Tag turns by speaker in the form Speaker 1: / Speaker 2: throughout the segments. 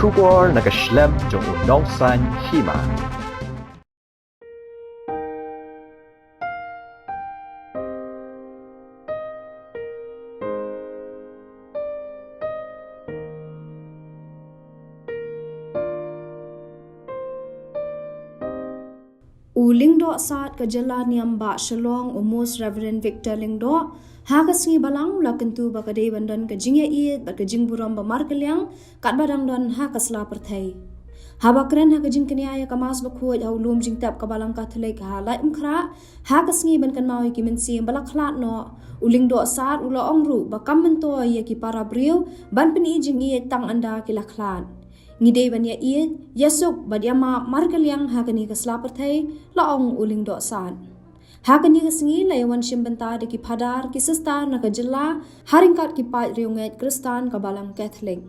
Speaker 1: Shubor nagaslem jong udongsan Hima.
Speaker 2: Lingdo saat kejala niamba shalong umus Reverend Victor Lingdo hagas ngi balang lakentu bakadei bandan ke Jingieid ba ke jingburam ba markelyang kat badang don hakas la perthai habakren ha ke jingkenia ya kamas bakhuj haulum jingtap ka balang ka thlek ha lai umkhra hagas ngi ban kan mawi ki mensi balak khlat no ulingdo saat ula ongru ba kam Myntoi ya ki para briu ban peni Jingieid tang Ynda ki la Khlad ngidei ban ya iet yasuk badiama markelyang hagani ka slaperthai laong uling do san hagani ka singi layawan shimbanta de ki phadar ki sistar na ka jilla haringkat ki pat riunget Kristan ka balang Catholic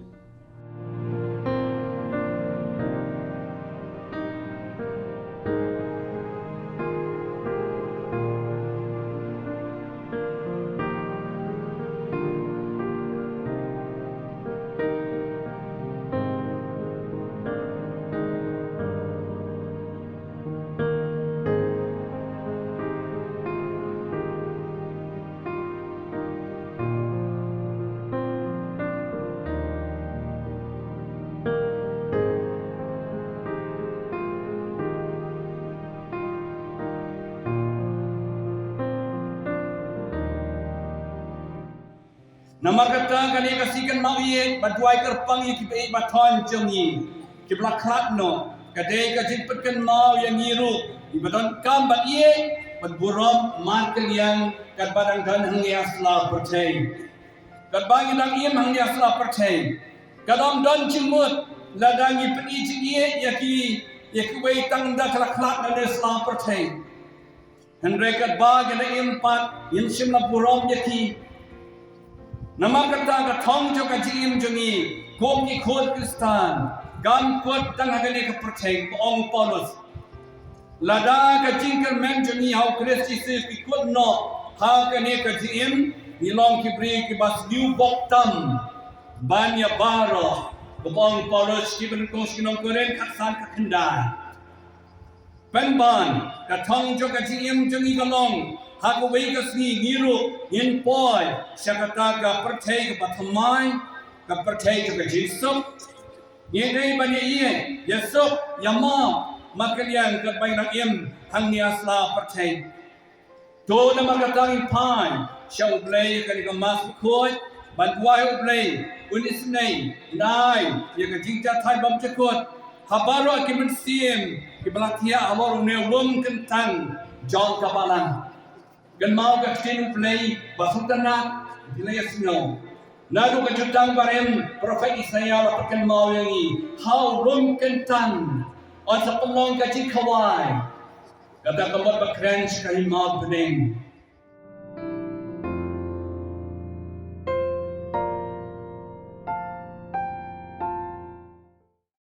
Speaker 3: Nama kata kani kasikan mawiye badwai kerpang ki pe bathon jongi ki blak Khlad no kadai ka jipatkan mau yang ngiru ibadon kam badiye badburom markel yang kad badang dan hangya sla percay kad bagi dang iem hangya sla percay kadam don jimut ladangi pedi Jingieid ya Kiwei Tang Ynda Khlad na sla percay hendrai kad bagi na impat yin simla burom yaki nama kata ka thong jo ka jim jongi kom ki khod Kristan gam kot tang hagane ka perchay ong Paulus lada ka jingker men jongi hau Kristi se ki kot no ha kane ka jim nilong ki bri ki bas new boktam banya baro ong Paulus ki ben kos ki nong koren khatsan ka khandai penban ka thong jo ka jim jongi galong Haku wegas ni ngiru in poi syakata ka percay ka pathamai ka percay ka Jesus ye dei bani ye Yesus yama makalian ka bainang im hang ni asla percay to na magatang pai syau blay ka ni ka mas khoi ban wai blay un isnei nai ye ka jingja thai bam chakot habaro ki men sim ki balatia amor ne lum kan tang John kabalan gan mau ka tin play basutana dilay snow nado ka jutang barem prophet Isaiah la pakan mau yangi how rum kentang on sa pelong ka Kiwei kata kamot ba crunch ka Hima bening